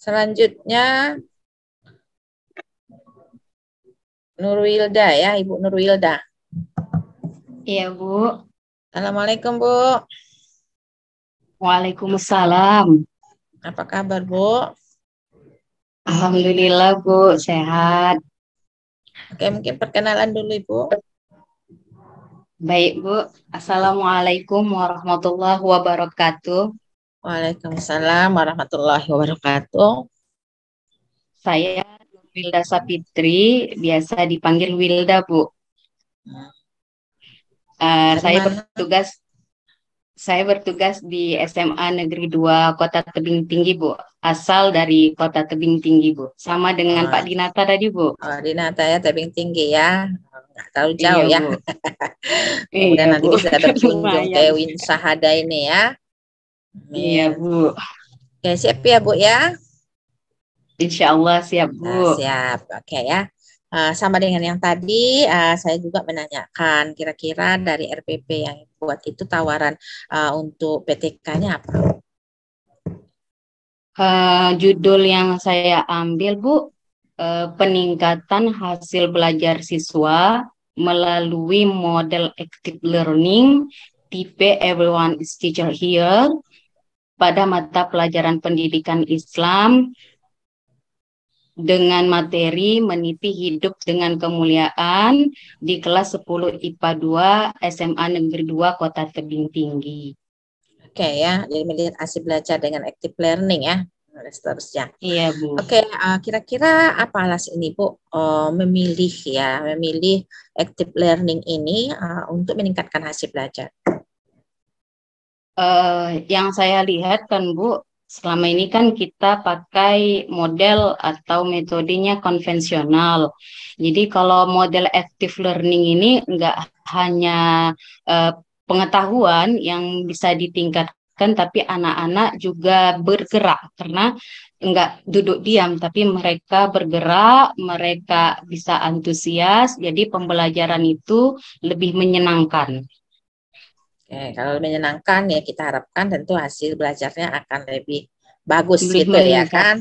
Selanjutnya Nurwilda ya, Ibu Nurwilda. Iya, Bu. Assalamualaikum, Bu. Waalaikumsalam. Apa kabar, Bu? Alhamdulillah, Bu, sehat. Oke, mungkin perkenalan dulu, Ibu. Baik, Bu. Assalamualaikum warahmatullahi wabarakatuh. Waalaikumsalam warahmatullahi wabarakatuh. Saya Wilda Sapitri, biasa dipanggil Wilda, Bu. Dari Saya mana? bertugas di SMA Negeri 2 Kota Tebing Tinggi, Bu. Asal dari Kota Tebing Tinggi, Bu. Sama dengan Oh, Pak Dinata tadi, Bu. di Nata ya, Tebing Tinggi ya. Nggak terlalu jauh Iya, ya. Bu. Mudah-mudahan Iya, nanti Bu. bisa berkunjung Lumayan. ke Win Sahada ini ya. Iya, Amin. Bu. Oke, siap ya, Bu ya. Insya Allah siap, Bu. Siap. Oke ya. Sama dengan yang tadi, saya juga menanyakan kira-kira dari RPP yang buat itu tawaran untuk PTK-nya apa? Judul yang saya ambil, Bu, peningkatan hasil belajar siswa melalui model active learning tipe Everyone is Teacher Here pada mata pelajaran pendidikan Islam dengan materi meniti hidup dengan kemuliaan di kelas 10 IPA 2 SMA Negeri 2 Kota Tebing Tinggi. Oke ya, jadi melihat hasil belajar dengan active learning ya, dan seterusnya. Iya, Bu. Oke, kira-kira apa alasan ini Bu memilih active learning ini untuk meningkatkan hasil belajar? Yang saya lihat kan, Bu, selama ini kan kita pakai model atau metodenya konvensional. Jadi kalau model active learning ini nggak hanya uh, pengetahuan yang bisa ditingkatkan, tapi anak-anak juga bergerak karena nggak duduk diam, tapi mereka bergerak, mereka bisa antusias. Jadi pembelajaran itu lebih menyenangkan. Oke, kalau menyenangkan ya kita harapkan tentu hasil belajarnya akan lebih bagus Lebih gitu ya meningkat. kan,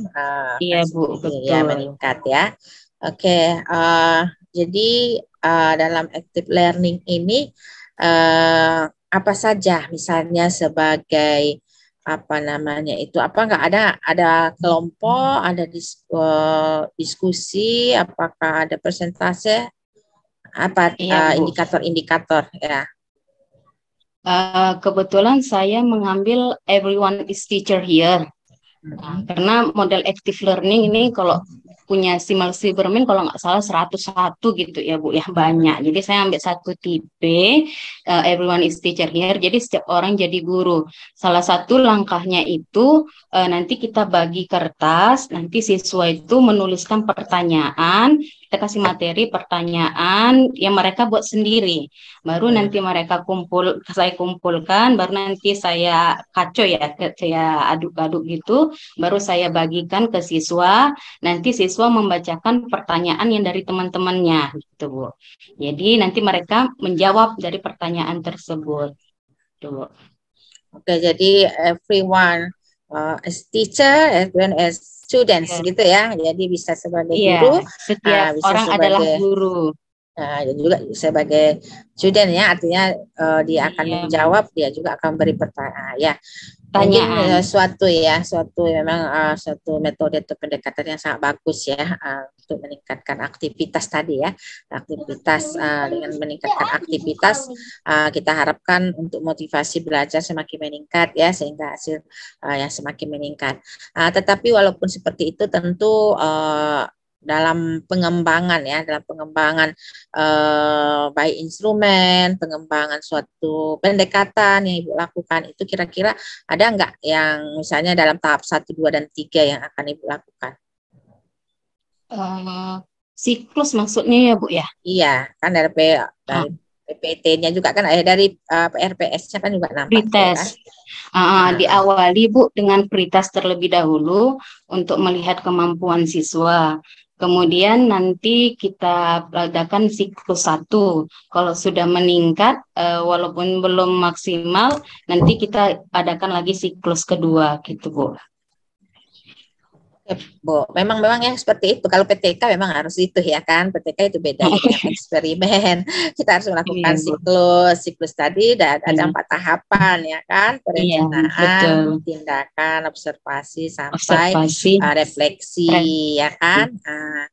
Iya, akan Bu, ya betul. meningkat ya. Oke, jadi dalam active learning ini apa saja misalnya sebagai apa namanya itu apa nggak ada kelompok, ada diskusi, apakah ada persentase, apa Iya, Bu. indikator-indikator ya. Kebetulan saya mengambil Everyone is Teacher Here. Nah, karena model active learning ini kalau punya Simal Silverman kalau nggak salah 101 gitu ya, Bu, ya banyak. Jadi saya ambil satu tipe Everyone is Teacher Here. Jadi setiap orang jadi guru. Salah satu langkahnya itu nanti kita bagi kertas, nanti siswa itu menuliskan pertanyaan, kita kasih materi pertanyaan yang mereka buat sendiri. Baru nanti saya kumpulkan, baru nanti saya kacau ya, saya aduk-aduk gitu, baru saya bagikan ke siswa, nanti siswa membacakan pertanyaan yang dari teman-temannya gitu, Bu. Jadi nanti mereka menjawab dari pertanyaan tersebut. Tuh. Oke, jadi everyone as teacher, everyone as students Ya. gitu ya. Jadi bisa sebagai Iya, guru, setiap bisa orang adalah sebagai guru. dan juga sebagai student ya, artinya dia akan Iya, Bu. menjawab, dia juga akan beri pertanyaan. Ya, mungkin Pertanyaan. suatu memang suatu metode atau pendekatan yang sangat bagus ya untuk meningkatkan aktivitas tadi ya, aktivitas dengan meningkatkan aktivitas kita harapkan untuk motivasi belajar semakin meningkat ya, sehingga hasil yang semakin meningkat. Tetapi walaupun seperti itu tentu dalam pengembangan ya, dalam pengembangan baik instrumen, pengembangan suatu pendekatan yang Ibu lakukan itu kira-kira ada nggak yang misalnya dalam tahap 1, 2, dan 3 yang akan Ibu lakukan? Siklus maksudnya ya, Bu, ya? Iya, kan dari PPT-nya juga kan, dari RPS-nya kan juga nampak tuh kan. Pretest. Diawali, Bu, dengan pretest terlebih dahulu untuk melihat kemampuan siswa. Kemudian nanti kita adakan siklus 1. Kalau sudah meningkat, walaupun belum maksimal, nanti kita adakan lagi siklus kedua, gitu, Bu. Bu, memang yang seperti itu. Kalau PTK memang harus itu ya kan. PTK itu beda dengan eksperimen. Kita harus melakukan Iya, Bu. siklus tadi dan ada Iya, 4 tahapan ya kan. iya, Perencanaan, betul. tindakan, observasi sampai Observasi, refleksi ya kan. Nah,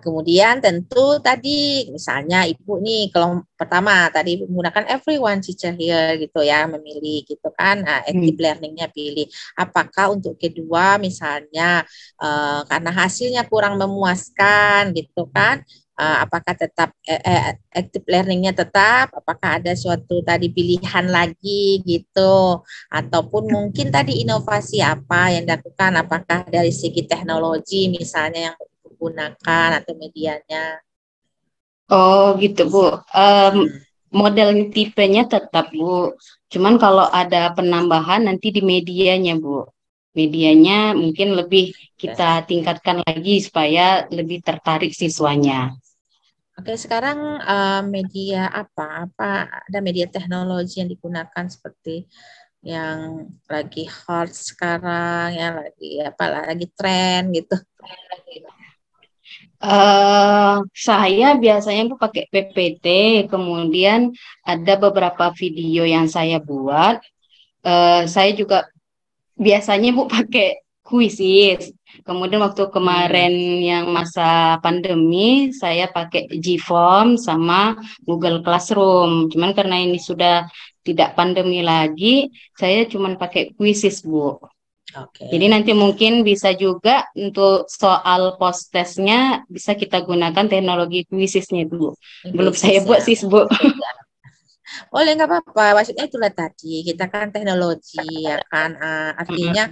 kemudian tentu tadi misalnya Ibu nih kalau pertama tadi menggunakan everyone teacher here gitu ya, memilih gitu kan. Active learningnya pilih. Apakah untuk kedua misalnya karena hasilnya kurang memuaskan gitu kan, apakah tetap active learningnya tetap, apakah ada suatu tadi pilihan lagi gitu, ataupun mungkin tadi inovasi apa yang dilakukan, apakah dari segi teknologi misalnya yang digunakan atau medianya. Oh gitu Bu. Hmm. Model tipenya tetap Bu. Cuman kalau ada penambahan nanti di medianya Bu. Medianya mungkin lebih kita tingkatkan lagi supaya lebih tertarik siswanya. Oke, sekarang media apa? Ada media teknologi yang digunakan seperti yang lagi hot sekarang, yang lagi tren gitu. Saya biasanya Bu pakai PPT, kemudian ada beberapa video yang saya buat. Saya juga biasanya Bu pakai Quizzes. Kemudian waktu kemarin yang masa pandemi, saya pakai Gform sama Google Classroom. Cuman karena ini sudah tidak pandemi lagi, saya cuman pakai Quizzes, Bu. Oke. Jadi nanti mungkin bisa juga untuk soal post-testnya bisa kita gunakan teknologi Quizzesnya itu, Bu. Belum saya buat sih, Bu. Boleh, nggak apa-apa. Maksudnya itulah tadi kita kan teknologi ya kan, artinya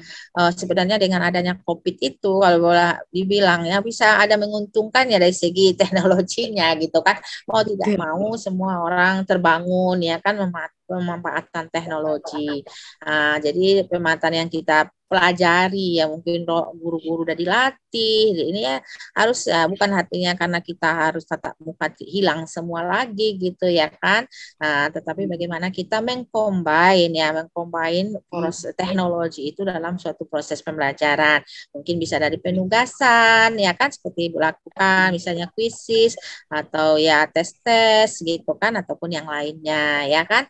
sebenarnya dengan adanya COVID itu kalau boleh dibilang ya bisa ada menguntungkan ya dari segi teknologinya gitu kan. Mau tidak mau semua orang terbangun ya kan memanfaatkan teknologi. Jadi pemanfaatan yang kita pelajari ya mungkin guru-guru udah dilatih ini ya harus bukan artinya karena kita harus tatap muka hilang semua lagi gitu ya kan. Tetapi bagaimana kita mengcombine proses teknologi itu dalam suatu proses pembelajaran. Mungkin bisa dari penugasan ya kan seperti Ibu lakukan misalnya kuisis atau ya tes-tes gitu kan ataupun yang lainnya ya kan.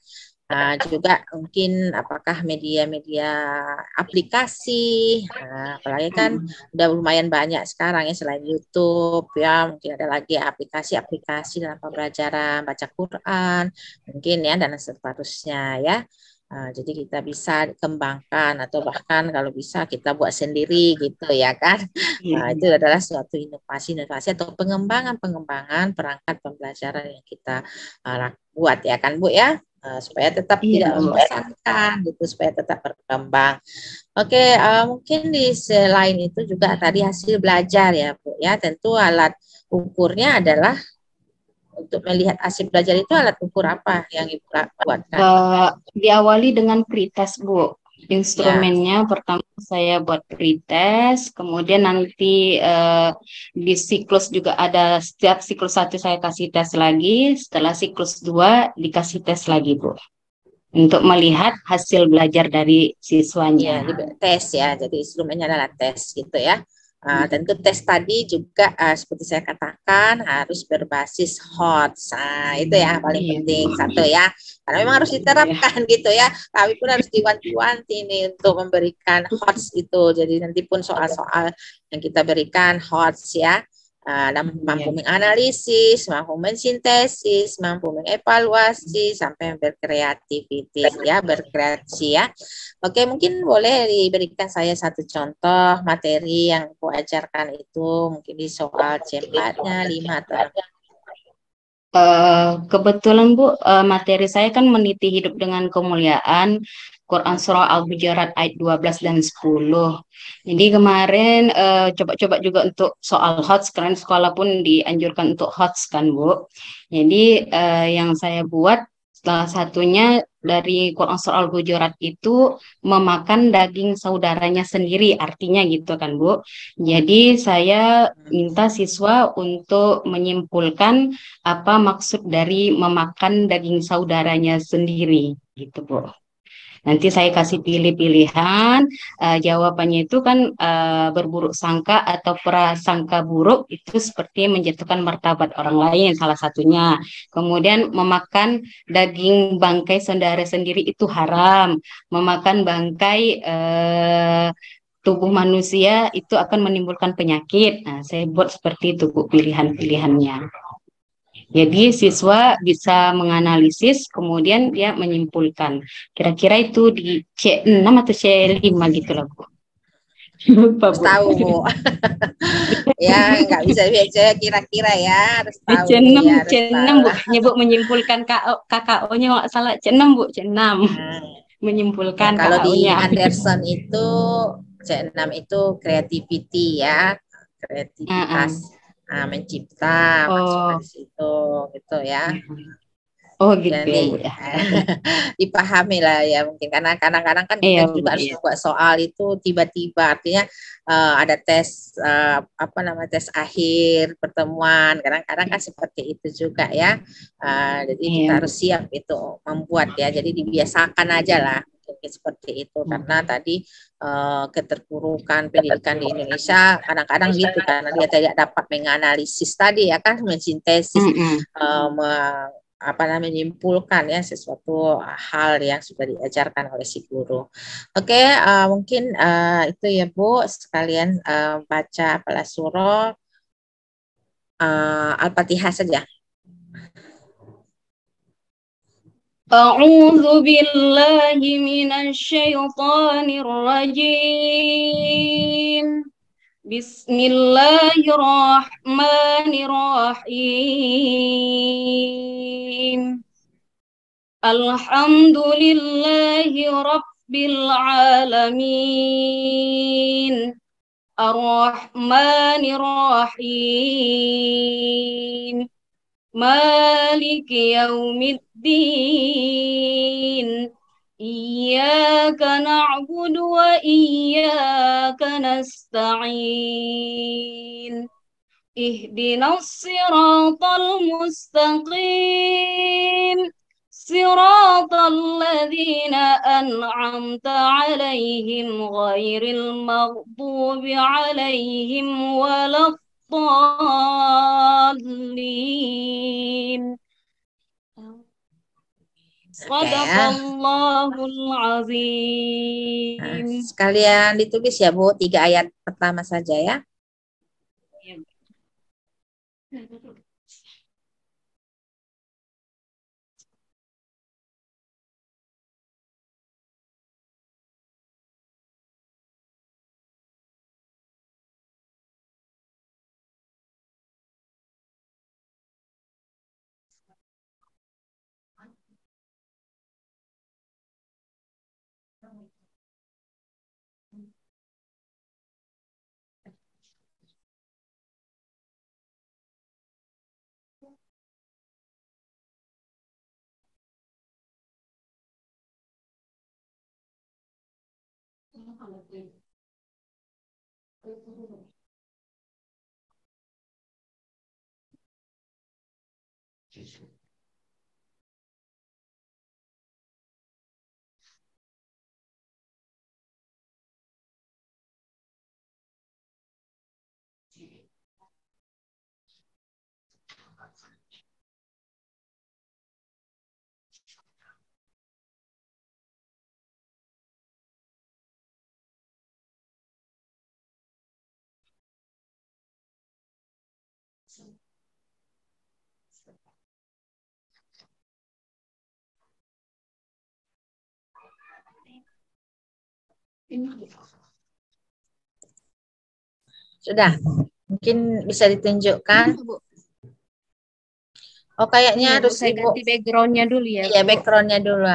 Juga mungkin apakah media-media aplikasi, apalagi kan udah lumayan banyak sekarang ya selain YouTube ya mungkin ada lagi aplikasi-aplikasi dalam pembelajaran baca Quran mungkin ya dan seterusnya ya. Jadi kita bisa kembangkan atau bahkan kalau bisa kita buat sendiri gitu ya kan. Itu adalah suatu inovasi-inovasi atau pengembangan perangkat pembelajaran yang kita buat ya kan Bu ya. Supaya tetap tidak membosankan gitu, supaya tetap berkembang. Oke, mungkin di selain itu juga tadi hasil belajar ya Bu ya, tentu alat ukurnya adalah untuk melihat hasil belajar itu alat ukur apa yang Ibu buatkan? Diawali dengan pretest Bu. Instrumennya pertama saya buat pretest, kemudian nanti di siklus juga ada setiap siklus 1 saya kasih tes lagi, setelah siklus 2 dikasih tes lagi Bu. Untuk melihat hasil belajar dari siswanya. Tes ya, jadi instrumennya adalah tes gitu ya. Tentu tes tadi juga seperti saya katakan harus berbasis HOTS. Itu ya paling penting satu ya. Karena memang harus diterapkan gitu ya. Kami pun harus diwanti-wanti nih untuk memberikan HOTS itu. Jadi nanti pun soal-soal yang kita berikan HOTS ya. Mampu menganalisis, mampu mensintesis, mampu mengevaluasi, sampai berkreasi ya. Oke, mungkin boleh diberikan saya satu contoh materi yang aku ajarkan itu, mungkin di soal C4-nya 5 atau kebetulan Bu, materi saya kan meniti hidup dengan kemuliaan, Quran Surah Al-Hujurat ayat 12 dan 10. Jadi kemarin coba-coba juga untuk soal HOTS, karena sekolah pun dianjurkan untuk HOTS kan Bu. Jadi yang saya buat salah satunya dari Quran Surah Al-Hujurat itu memakan daging saudaranya sendiri, artinya gitu kan Bu. Jadi saya minta siswa untuk menyimpulkan apa maksud dari memakan daging saudaranya sendiri gitu Bu. Nanti saya kasih pilih-pilihan, jawabannya itu kan berburuk sangka atau prasangka buruk itu seperti menjatuhkan martabat orang lain salah satunya. Kemudian memakan daging bangkai saudara sendiri itu haram. Memakan bangkai tubuh manusia itu akan menimbulkan penyakit. Nah, saya buat seperti itu Bu pilihan-pilihannya. Jadi siswa bisa menganalisis, kemudian dia menyimpulkan. Kira-kira itu di C6 atau C5 gitu lah, Bu. Lupa, Harus Bu. tahu, Bu. Ya, nggak bisa baca kira-kira ya, harus tahu C6, ya, harus C6 tahu. Bu. Nyebut menyimpulkan KKO-nya nggak salah. C6 Bu, C6. Ya, Menyimpulkan kalau di KKO-nya. Anderson itu C6 itu creativity ya, kreativitas, mencipta masuk Oh, dari situ gitu ya. oh gitu ya Bu Jadi ya. dipahami lah ya, mungkin karena kadang-kadang kan Iya kita Bu, juga harus iya. buat soal itu tiba-tiba, artinya ada tes apa namanya, tes akhir pertemuan, kadang-kadang kan seperti itu juga ya. Jadi kita Iya Bu. harus siap itu membuat ya, jadi dibiasakan aja lah mungkin seperti itu, karena tadi keterpurukan pendidikan di Indonesia kadang-kadang gitu, karena dia tidak dapat menganalisis tadi ya kan, mensintesis, apa namanya, menyimpulkan ya sesuatu hal yang sudah diajarkan oleh si guru. Oke, mungkin itu ya Bu, sekalian baca apalah surah Al-Fatihah saja. أعوذ بالله من الشيطان الرجيم بسم الله الرحمن الرحيم الحمد لله رب العالمين الرحمن الرحيم مالك يوم الدين إياك نعبد وإياك نستعين اهدنا الصراط المستقيم صراط الذين أنعمت عليهم غير المغضوب عليهم ولا الضالين Sadaqallahul azim. Sekalian ditulis ya Bu, 3 ayat pertama saja ya. Sudah, mungkin bisa ditunjukkan. Oh, kayaknya Iya, Bu, harus saya Ibu. ganti backgroundnya dulu ya, Iya, Bu. backgroundnya dulu.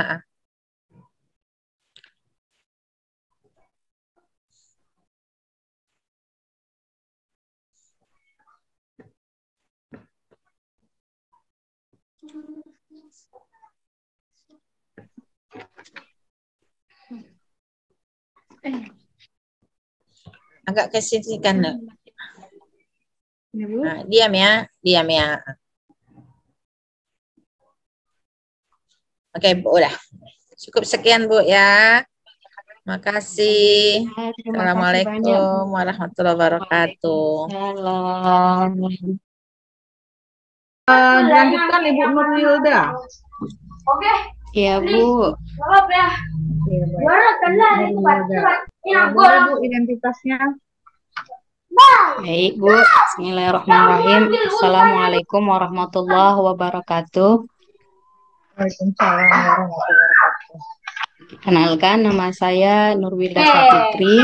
Agak ke sini kan. Nah, diam ya, diam ya. Oke, Bu, udah. Cukup sekian Bu ya. Makasih. Terima kasih banyak. Assalamualaikum warahmatullahi wabarakatuh. Salam. Dilanjutkan Ibu Nurwilda. Oke. Iya Bu. Maaf ya. Boleh Bu identitasnya? Baik Bu. Bismillahirrahmanirrahim. Assalamualaikum warahmatullahi wabarakatuh. Waalaikumsalam warahmatullahi wabarakatuh. Kenalkan, nama saya Nurwilda Sapitri.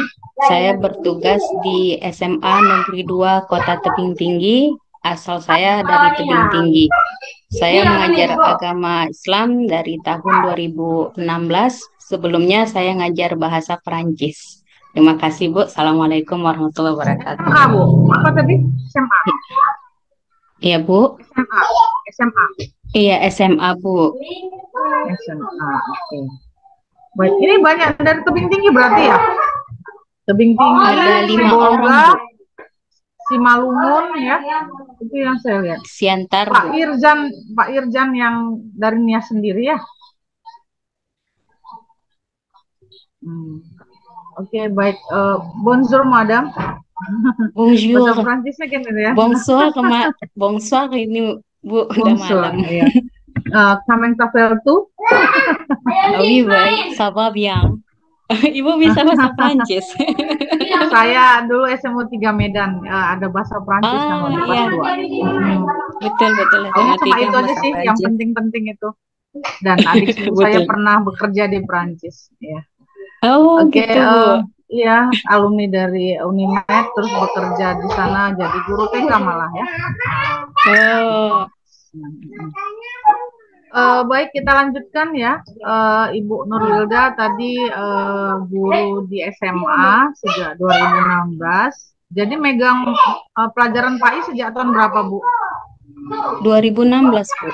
Saya bertugas di SMA Negeri 2 Kota Tebing Tinggi. Asal saya dari Tebing Tinggi. Saya mengajar agama Islam dari tahun 2016. Sebelumnya saya ngajar bahasa Perancis. Terima kasih Bu. Assalamualaikum warahmatullahi wabarakatuh. SMA Bu, apa tadi? SMA. Iya Bu. SMA. Iya SMA Bu. SMA. Oke. Baik, ini banyak dari Tebing Tinggi berarti ya? Tebing Tinggi, Ada 5 Sibolga, orang Bu. Simalungun ya. Itu yang saya lihat. Siantar Pak Bu. Irjan yang dari Nias sendiri ya. Oke, baik. Bonjour madame. Bonjour. Bahasa Prancisnya kan ya. Bonsoir ini Bu, udah Bonjour. malam. Ya. Comment tu? Oui, baik, ça va bien. Ibu bisa bahasa Prancis. Saya dulu SMU 3 Medan, ada bahasa Prancis sama di kelas 2. Betul. Pokoknya cuma SMA 3 itu aja bahasa sih yang Prancis. penting-penting itu. Dan adik sepupu saya Betul. pernah bekerja di Prancis. Ya. Oh, Oke, gitu Bu. iya, alumni dari Unimed, terus bekerja di sana jadi guru TK malah ya. Baik, kita lanjutkan ya. Ibu Nurwilda tadi guru di SMA sejak 2016. Jadi megang pelajaran PAI sejak tahun berapa Bu? 2016 Bu.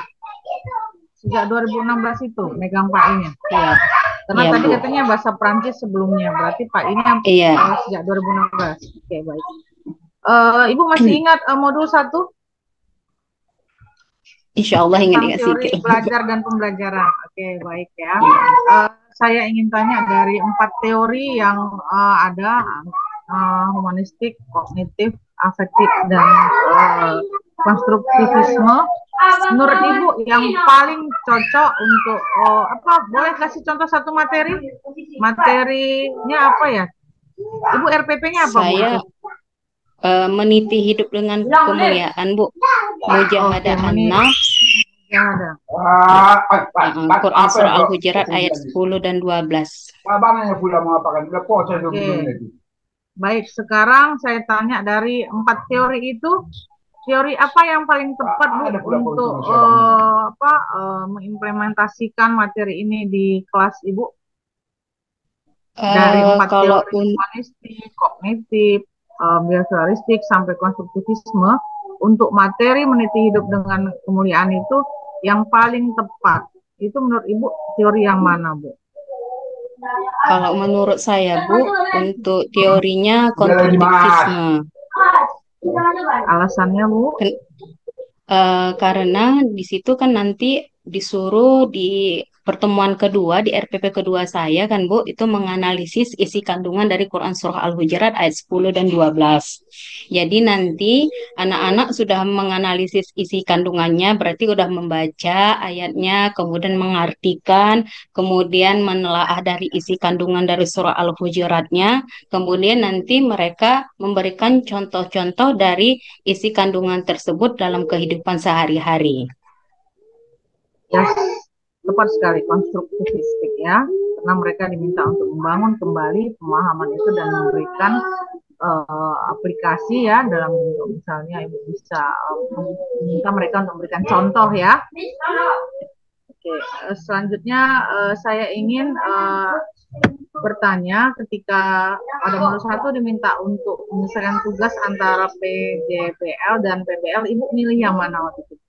Sejak 2016 itu megang PAI-nya. Iya. Karena Iya, tadi Bu. katanya bahasa Prancis sebelumnya, berarti PAI-nya Iya. sejak 2016. Oke, baik. Ibu masih ingat modul 1? Insya Allah ingat Teori sedikit. belajar dan pembelajaran. Oke, baik ya. Saya ingin tanya dari 4 teori yang ada, humanistik, kognitif, afektif, dan konstruktivisme. Menurut Ibu yang paling cocok untuk apa? Boleh kasih contoh satu materi? Materinya apa ya? Ibu RPP-nya apa Saya meniti hidup dengan kemuliaan Bu. Mujahadah an-nafs. Yang ada. Quran surah Al-Hujurat ayat 10 dan 12. Baik, sekarang saya tanya dari 4 teori itu, teori apa yang paling tepat Bu untuk mengimplementasikan materi ini di kelas Ibu? Dari 4 Kalau teori humanistik, kognitif, behavioralistik sampai konstruktivisme, untuk materi meniti hidup dengan kemuliaan itu yang paling tepat. Itu menurut Ibu teori yang mana Bu? Kalau menurut saya Bu, untuk teorinya konstruktivisme. Alasannya Bu? Karena di situ kan nanti disuruh di pertemuan kedua, di RPP kedua saya kan Bu, itu menganalisis isi kandungan dari Quran Surah Al-Hujurat ayat 10 dan 12. Jadi nanti anak-anak sudah menganalisis isi kandungannya, berarti sudah membaca ayatnya, kemudian mengartikan, kemudian menelaah dari isi kandungan dari Surah Al-Hujuratnya, kemudian nanti mereka memberikan contoh-contoh dari isi kandungan tersebut dalam kehidupan sehari-hari. Yes, tepat sekali, konstruktivistik ya, karena mereka diminta untuk membangun kembali pemahaman itu dan memberikan aplikasi ya, dalam bentuk misalnya Ibu bisa meminta mereka untuk memberikan contoh ya. Oke, selanjutnya saya ingin bertanya, ketika pada modul 1 diminta untuk menyelesaikan tugas antara PJBL dan PBL, Ibu milih yang mana waktu itu?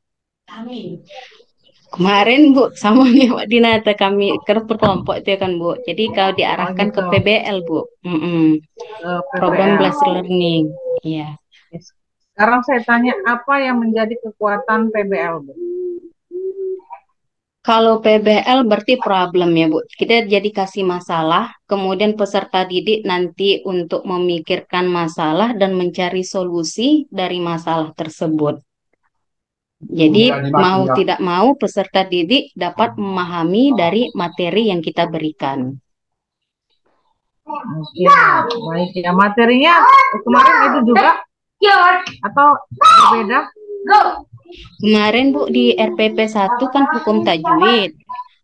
Kemarin Bu, sama Mbak Dinata kami berkelompok itu kan Bu. Jadi kalau diarahkan ke PBL Bu, program belajar learning. Iya. Sekarang saya tanya, apa yang menjadi kekuatan PBL Bu? Kalau PBL berarti problem ya Bu. Kita jadi kasih masalah, kemudian peserta didik nanti untuk memikirkan masalah dan mencari solusi dari masalah tersebut. Jadi mau tidak mau peserta didik dapat memahami dari materi yang kita berikan. Oke, baik ya. Materinya kemarin itu juga atau berbeda? Kemarin Bu di RPP 1 kan hukum tajwid.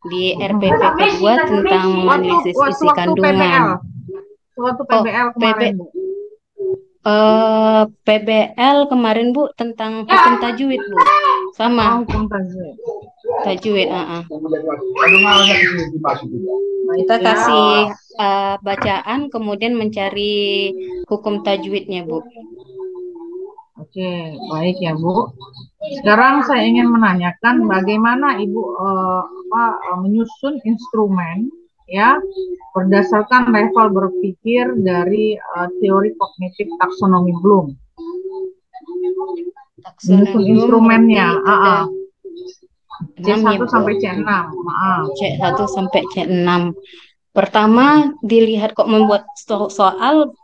Di RPP kedua tentang analisis isi kandungan. Suatu PBL kemarin, Bu. PBL kemarin Bu tentang hukum tajwid Bu. Sama. Hukum tajwid. Tajwid, Kita kasih bacaan kemudian mencari hukum tajwidnya Bu. Oke, baik ya Bu. Sekarang saya ingin menanyakan bagaimana Ibu menyusun instrumen ya berdasarkan level berpikir dari teori kognitif taksonomi Bloom. Menyusun instrumennya. C1 sampai C6. C1 sampai C6. Pertama dilihat kok membuat soal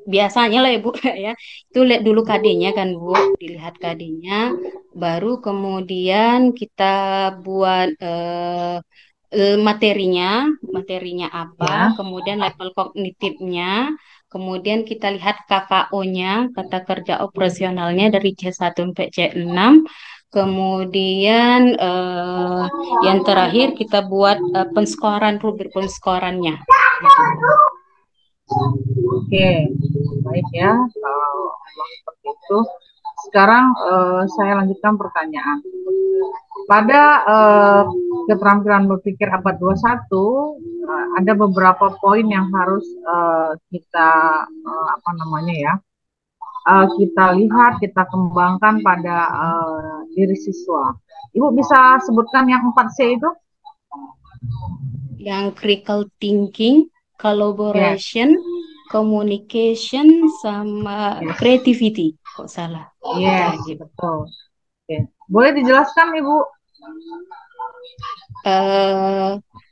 biasanya lah ya Bu ya. Itu lihat dulu KD-nya kan Bu, dilihat KD-nya, baru kemudian kita buat materinya apa, kemudian level kognitifnya, kemudian kita lihat KKO-nya, kata kerja operasionalnya dari C1 sampai C6. Kemudian yang terakhir kita buat penskoran, rubrik penskorannya. Oke, baik ya. Kalau seperti itu, sekarang saya lanjutkan pertanyaan. Pada keterampilan berpikir abad 21 ada beberapa poin yang harus kita kita lihat, kita kembangkan pada diri siswa. Ibu bisa sebutkan yang 4C itu? Yang critical thinking, collaboration, communication, sama creativity. Kok salah? Yes, betul. Oke. Boleh dijelaskan Ibu?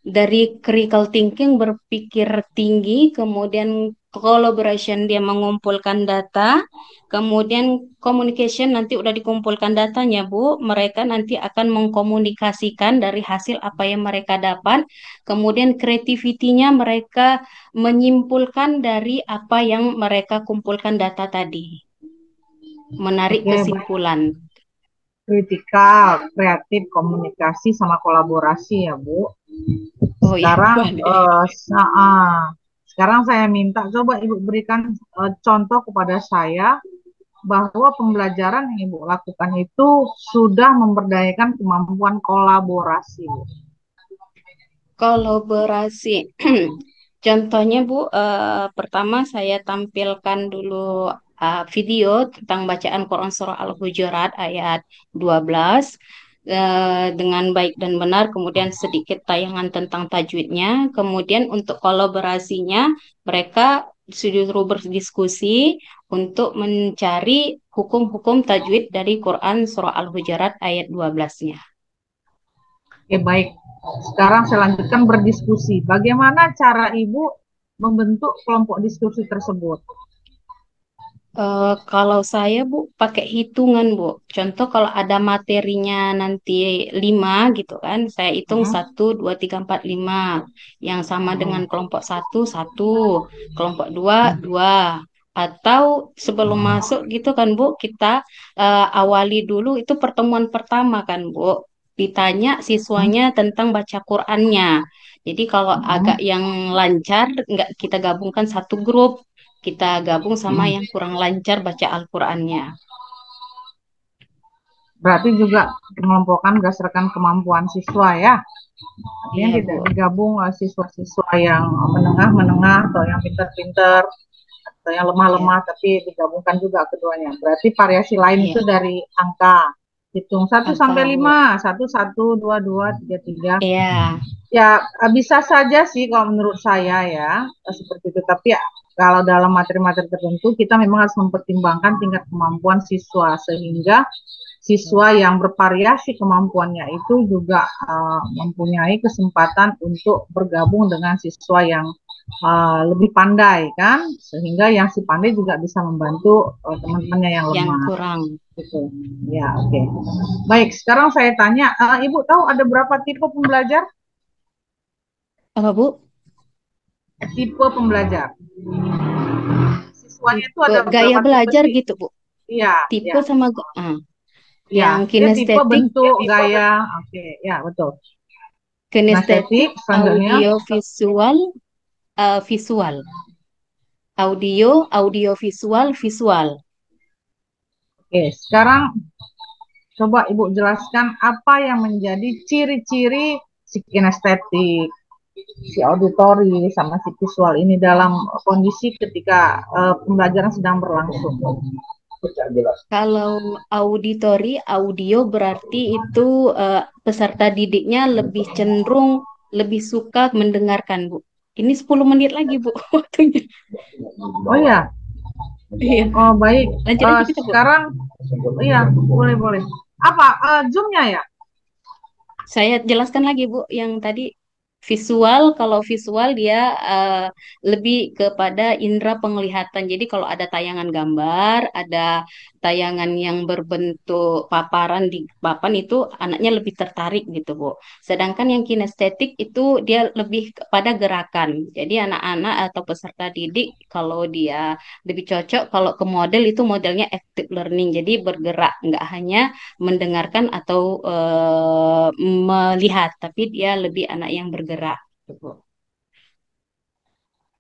Dari critical thinking berpikir tinggi, kemudian collaboration dia mengumpulkan data, kemudian communication nanti udah dikumpulkan datanya Bu, mereka nanti akan mengkomunikasikan dari hasil apa yang mereka dapat, kemudian creativity-nya mereka menyimpulkan dari apa yang mereka kumpulkan data tadi, menarik kesimpulan. Kritikal, kreatif, komunikasi, sama kolaborasi ya Bu. Sekarang saya minta coba Ibu berikan contoh kepada saya bahwa pembelajaran yang Ibu lakukan itu sudah memberdayakan kemampuan kolaborasi. Kolaborasi, contohnya Bu, pertama saya tampilkan dulu video tentang bacaan Quran Surah Al-Hujurat ayat 12 dengan baik dan benar, kemudian sedikit tayangan tentang tajwidnya, kemudian untuk kolaborasinya mereka disuruh berdiskusi untuk mencari hukum-hukum tajwid dari Quran Surah Al-Hujurat ayat 12-nya. Oke, baik. Sekarang saya lanjutkan berdiskusi. Bagaimana cara Ibu membentuk kelompok diskusi tersebut? Kalau saya Bu pakai hitungan Bu. Contoh kalau ada materinya nanti 5 gitu kan, saya hitung 1, 2, 3, 4, 5. Yang sama dengan kelompok 1, 1, kelompok 2, 2. Atau sebelum masuk gitu kan Bu, kita awali dulu itu pertemuan pertama kan Bu. Ditanya siswanya tentang baca Qur'annya. Jadi kalau agak yang lancar, nggak kita gabungkan satu grup. Kita gabung sama yang kurang lancar baca Al-Qur'annya. Berarti juga mengelompokkan berdasarkan kemampuan siswa ya. Artinya tidak digabung siswa-siswa yang menengah-menengah atau yang pintar-pintar atau yang lemah-lemah, tapi digabungkan juga keduanya. Berarti variasi lain itu dari angka. Hitung 1 sampai 5, 1, 1, 2, 2, 3, 3. Ya, bisa saja sih kalau menurut saya ya, seperti itu. Tapi ya, kalau dalam materi-materi tertentu kita memang harus mempertimbangkan tingkat kemampuan siswa sehingga siswa yang bervariasi kemampuannya itu juga mempunyai kesempatan untuk bergabung dengan siswa yang lebih pandai kan, sehingga yang si pandai juga bisa membantu teman-temannya yang lemah. Yang kurang. Gitu. Ya, oke. Baik, sekarang saya tanya, Ibu tahu ada berapa tipe pembelajar? Apa, Bu? Tipe pembelajar. Siswanya itu ada Gaya beberapa belajar tipe sih. gitu, Bu. Iya, Tipe ya. sama Ya, yang dia tipe, kinestetik, bentuk, gaya. Oke, ya betul. kinestetik, selanjutnya. audio, visual, visual. Audio, visual, visual. Oke, sekarang coba Ibu jelaskan apa yang menjadi ciri-ciri si kinestetik, si auditori, sama si visual ini dalam kondisi ketika pembelajaran sedang berlangsung. Kalau auditori, audio berarti itu peserta didiknya lebih cenderung lebih suka mendengarkan, Bu. Ini 10 menit lagi, Bu, waktunya. Oh ya, Iya. oh baik. Lanjut aja kita, Bu. Sekarang, iya boleh. Apa Zoom-nya ya? Saya jelaskan lagi, Bu, yang tadi visual. Kalau visual dia lebih kepada indera penglihatan. Jadi kalau ada tayangan gambar, ada tayangan yang berbentuk paparan di papan, itu anaknya lebih tertarik gitu, Bu. Sedangkan yang kinestetik itu dia lebih kepada gerakan. Jadi anak-anak atau peserta didik kalau dia lebih cocok kalau ke model itu modelnya active learning. Jadi bergerak, nggak hanya mendengarkan atau melihat, tapi dia lebih anak yang bergerak. Gitu.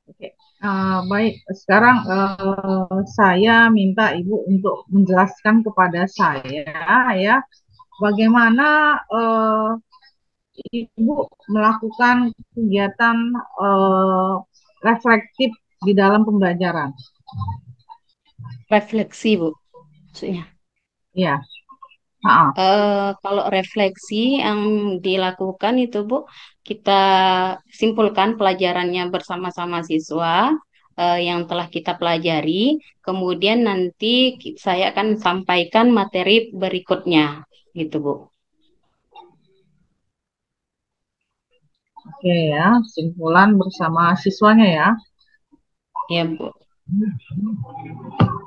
Oke. Baik, sekarang saya minta Ibu untuk menjelaskan kepada saya ya, bagaimana Ibu melakukan kegiatan reflektif di dalam pembelajaran. Refleksi, Bu. Maksudnya. Ya. Kalau refleksi yang dilakukan itu, Bu, kita simpulkan pelajarannya bersama-sama siswa yang telah kita pelajari. Kemudian nanti saya akan sampaikan materi berikutnya, gitu, Bu. Oke ya, simpulan bersama siswanya ya. Ya, Bu.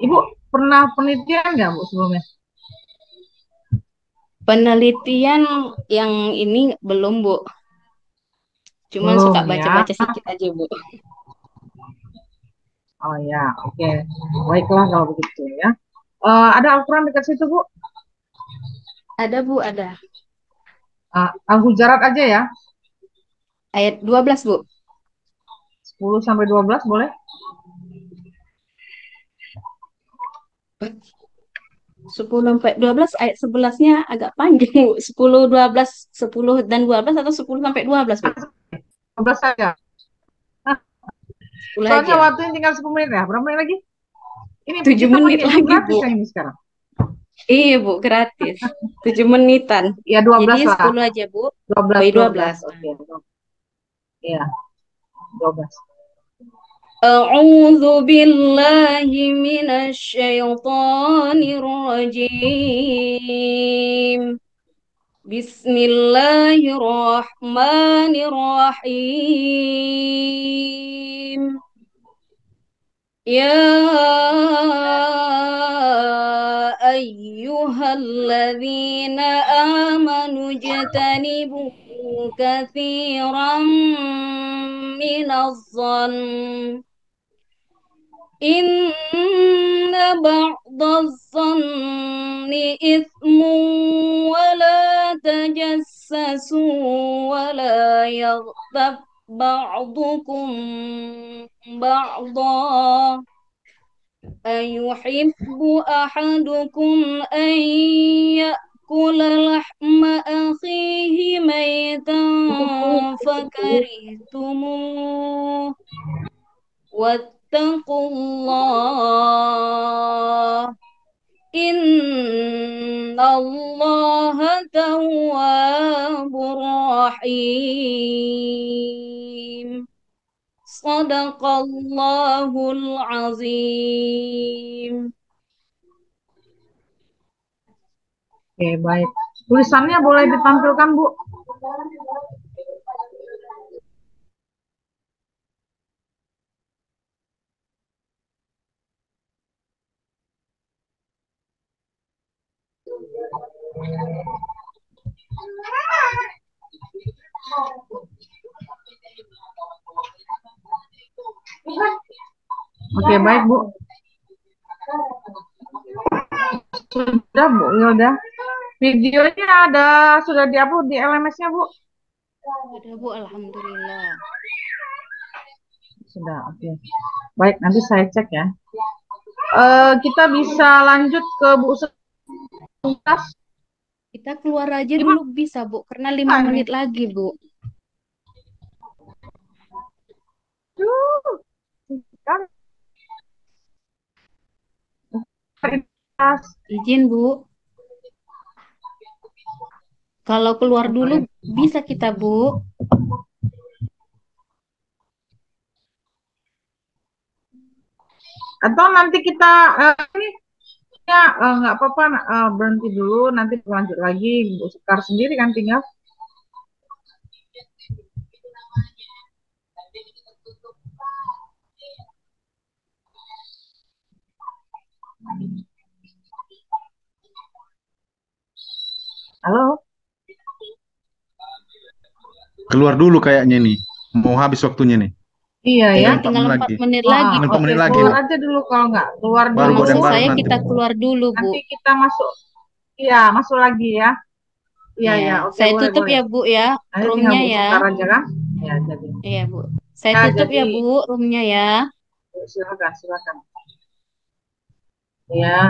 Ibu pernah penelitian nggak, Bu, sebelumnya? Penelitian yang ini belum, Bu. Cuman suka Belum ya. baca-baca sedikit aja, Bu. Oh ya, oke. Baiklah kalau begitu ya. Ada Al-Quran dekat situ, Bu? Ada, Bu, ada. Al-Hujarat aja ya. Ayat 12, Bu. 10 sampai 12 boleh? 10 sampai 12 ayat 11-nya agak panjang, Bu. 10, 12, 10 dan 12 atau 10 sampai 12, Bu? 12 saja. 10 Soalnya aja. waktunya tinggal 10 menit ya. Berapa menit lagi? Ini 7 kita menit pakai lagi, gratis Bu. yang ini sekarang. Iya, Bu, gratis. 7 menitan. Ya 12 Jadi lah. 10 aja, Bu. 12, Oh, 12. 12. Oke. Iya, 12. أعوذ بالله من الشيطان الرجيم بسم الله الرحمن الرحيم يا أيها الذين آمنوا اجتنبوا كثيرا من الظن إن بعض الظن إثم ولا تجسسوا ولا يغتب بعضكم بعضا أيحب أحدكم أن يأكل لحم أخيه ميتا فكرهتموه واتقوا الله إن الله تواب رحيم صدق الله العظيم. Oke, baik. Tulisannya boleh ditampilkan, Bu? Oke, baik, Bu. Sudah, Bu. Ya udah. Videonya sudah diupload di LMS-nya, Bu? Sudah Bu, alhamdulillah. Sudah, oke. Baik, nanti saya cek ya. Kita bisa lanjut ke Bu Suntas. Kita keluar aja dulu bisa Bu, karena 5 menit lagi Bu. Izin Bu. Kalau keluar dulu bisa kita Bu. Atau nanti kita ini ya nggak apa-apa berhenti dulu, nanti lanjut lagi. Bu Sekar sendiri kan tinggal. Halo. Keluar dulu kayaknya nih. Mau habis waktunya nih. Iya ya. Tinggal 4 menit lagi. 4 menit lagi. Keluar aja dulu kalau nggak keluar baru dulu. Maksud saya nanti. kita keluar dulu Bu. Nanti kita masuk. Iya, masuk lagi ya. Iya ya. Oke, saya boleh, tutup boleh. ya Bu ya, Nanti roomnya tinggal Bu ya. Sekar aja kan? Ya, jadi. Iya Bu. Saya Ya, tutup ya jadi- Bu, roomnya ya. Silakan. Ya.